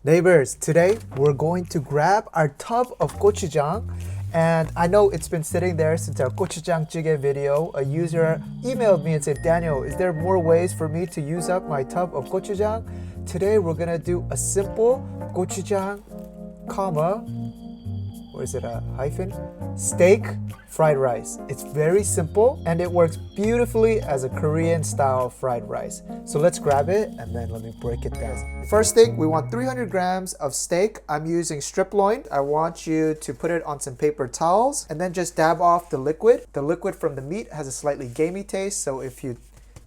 Neighbors, today we're going to grab our tub of gochujang, and I know it's been sitting there since our gochujang jjigae video. A user emailed me and said, Daniel, is there more ways for me to use up my tub of gochujang? Today we're gonna do a simple gochujang, comma, or is it a hyphen? Steak fried rice. It's very simple and it works beautifully as a Korean style fried rice. So let's grab it and then let me break it down. First thing, we want 300 grams of steak. I'm using strip loin. I want you to put it on some paper towels and then just dab off the liquid. The liquid from the meat has a slightly gamey taste, so if you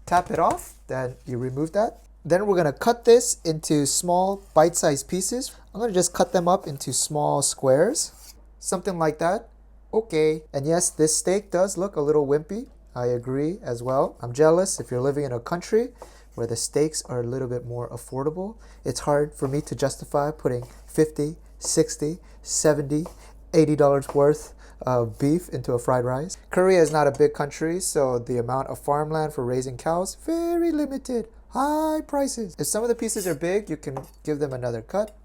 tap it off, then you remove that. Then we're gonna cut this into small bite-sized pieces. I'm gonna just cut them up into small squares. Something like that. Okay. And yes, this steak does look a little wimpy. I agree as well. I'm jealous if you're living in a country where the steaks are a little bit more affordable. It's hard for me to justify putting $50, $60, $70, $80 worth of beef into a fried rice. Korea is not a big country, so the amount of farmland for raising cows, very limited. High prices. If some of the pieces are big, you can give them another cut.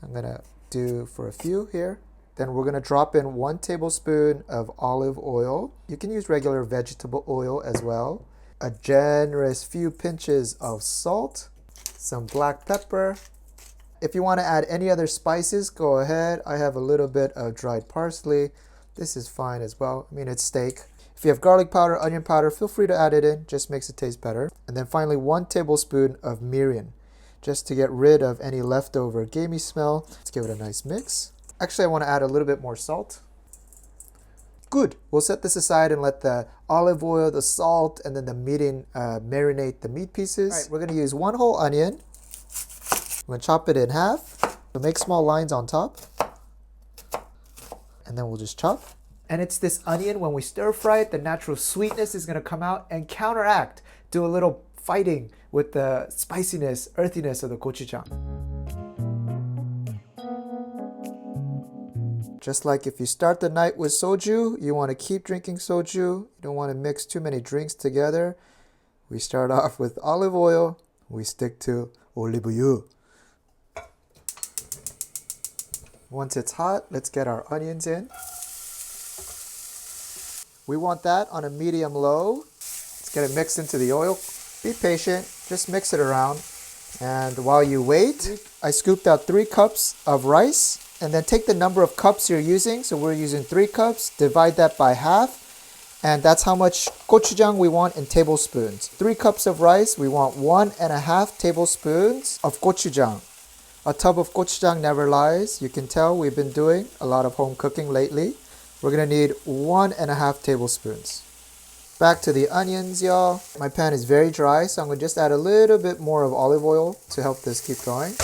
I'm gonna do for a few here. Then we're gonna drop in 1 tablespoon of olive oil. You can use regular vegetable oil as well. A generous few pinches of salt, some black pepper. If you wanna add any other spices, go ahead. I have a little bit of dried parsley. This is fine as well. I mean, it's steak. If you have garlic powder, onion powder, feel free to add it in. Just makes it taste better. And then finally, 1 tablespoon of mirin, just to get rid of any leftover gamey smell. Let's give it a nice mix. Actually, I want to add a little bit more salt. Good. We'll set this aside and let the olive oil, the salt, and then the mirin marinate the meat pieces. All right, we're going to use 1 whole onion. I'm going to chop it in half. We'll make small lines on top. And then we'll just chop. And it's this onion, when we stir fry it, the natural sweetness is going to come out and counteract, do a little fighting with the spiciness, earthiness of the gochujang. Just like if you start the night with soju, you want to keep drinking soju. You don't want to mix too many drinks together. We start off with olive oil. We stick to olive oil. Once it's hot, let's get our onions in. We want that on a medium-low. Let's get it mixed into the oil. Be patient, just mix it around. And while you wait, I scooped out 3 cups of rice. And then take the number of cups you're using. So we're using 3 cups, divide that by half. And that's how much gochujang we want in tablespoons. 3 cups of rice, we want 1.5 tablespoons of gochujang. A tub of gochujang never lies. You can tell we've been doing a lot of home cooking lately. We're gonna need 1.5 tablespoons. Back to the onions, y'all. My pan is very dry, so I'm gonna just add a little bit more of olive oil to help this keep going.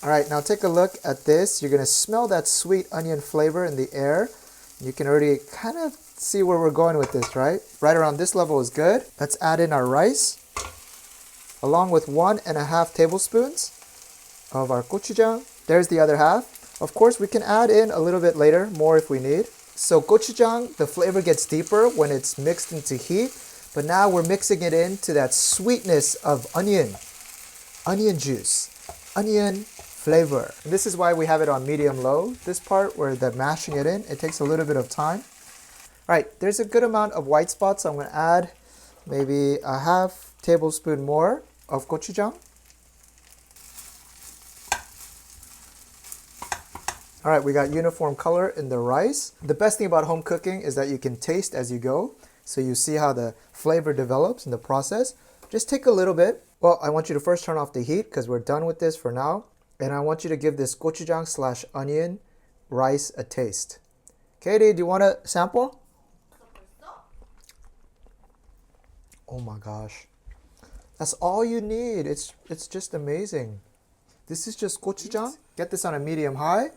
All right, now take a look at this. You're gonna smell that sweet onion flavor in the air. You can already kind of see where we're going with this, right? Right around this level is good. Let's add in our rice, along with 1.5 tablespoons of our gochujang. There's the other half. Of course, we can add in a little bit later, more if we need. So gochujang, the flavor gets deeper when it's mixed into heat, but now we're mixing it into that sweetness of onion juice. Onion flavor. And this is why we have it on medium-low. This part where the mashing it in, it takes a little bit of time. All right, there's a good amount of white spots, so I'm gonna add maybe a half tablespoon more of gochujang. All right, we got uniform color in the rice. The best thing about home cooking is that you can taste as you go, so you see how the flavor develops in the process. Just take a little bit. Well, I want you to first turn off the heat because we're done with this for now. And I want you to give this gochujang / onion rice a taste. Katie, do you want a sample? Oh my gosh. That's all you need. It's just amazing. This is just gochujang. Get this on a medium high.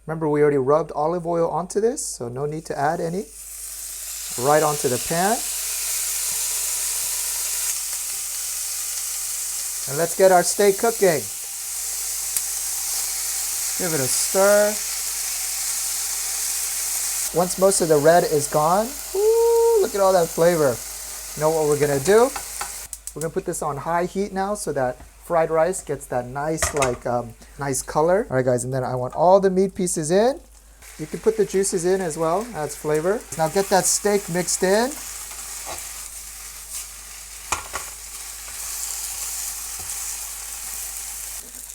Remember, we already rubbed olive oil onto this, so no need to add any. Right onto the pan. And let's get our steak cooking. Give it a stir. Once most of the red is gone, ooh, look at all that flavor. You know what we're gonna do? We're gonna put this on high heat now so that fried rice gets that nice nice color. All right guys, and then I want all the meat pieces in. You can put the juices in as well, adds flavor. Now get that steak mixed in.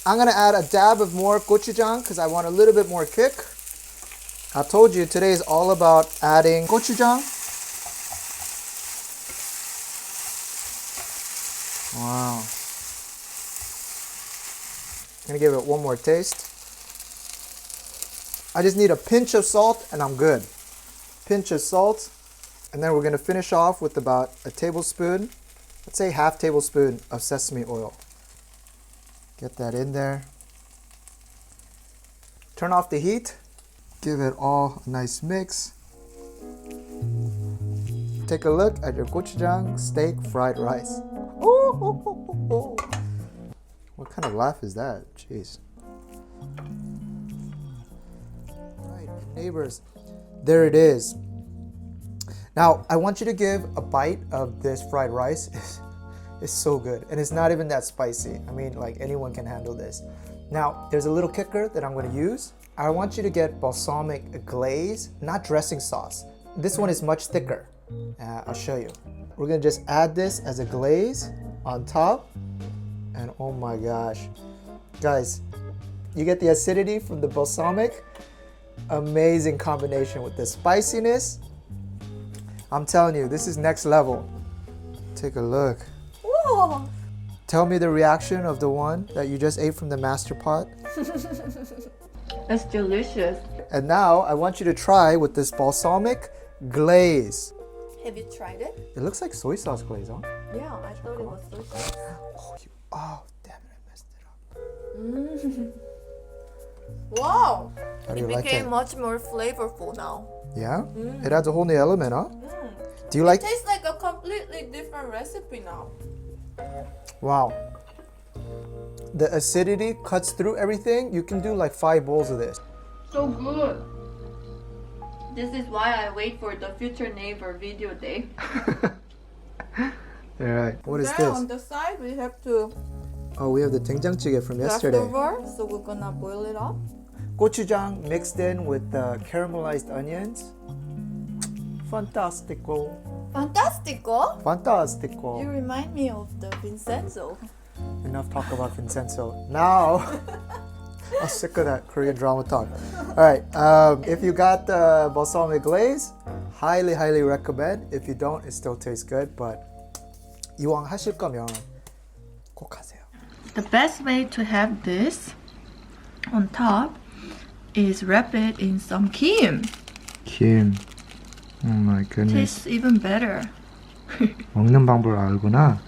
I'm gonna add a dab of more gochujang because I want a little bit more kick. I told you today is all about adding gochujang. Wow. I'm gonna give it one more taste. I just need a pinch of salt and I'm good. Pinch of salt. And then we're gonna finish off with about a tablespoon, let's say half tablespoon of sesame oil. Get that in there. Turn off the heat. Give it all a nice mix. Take a look at your gochujang steak fried rice. Ooh. What kind of laugh is that? Jeez. Right, and neighbors, there it is. Now, I want you to give a bite of this fried rice. It's so good, and it's not even that spicy. I mean, like anyone can handle this. Now, there's a little kicker that I'm going to use. I want you to get balsamic glaze, not dressing sauce. This one is much thicker. I'll show you. We're going to just add this as a glaze on top. And oh my gosh. Guys, you get the acidity from the balsamic. Amazing combination with the spiciness. I'm telling you, this is next level. Take a look. Whoa. Tell me the reaction of the one that you just ate from the master pot. It's delicious. And now I want you to try with this balsamic glaze. Have you tried it? It looks like soy sauce glaze, huh? Yeah, I thought it was so good. Oh, damn it, I messed it up. Wow! How do you It like became it? much more flavorful now. Yeah? It adds a whole new element, huh? Do you like? It tastes like a completely different recipe now. Wow. The acidity cuts through everything. You can do like 5 bowls of this. So good. This is why I wait for the future neighbor video day. Alright, what is Then this? on the side we have to Oh, we have the 된장찌개 from yesterday. leftover, so we're gonna boil it up. Gochujang mixed in with the caramelized onions. Fantastico. Fantastico! You Fantastico. remind me of the Vincenzo. Enough talk about Vincenzo. Now, I'm sick of that Korean drama talk. Alright, if you got the balsamic glaze, highly recommend. If you don't, it still tastes good, but 이왕 하실 거면 꼭 하세요. The best way to have this on top is wrap it in some kim. 김. Oh my goodness. Tastes even better. 먹는 방법을 알구나.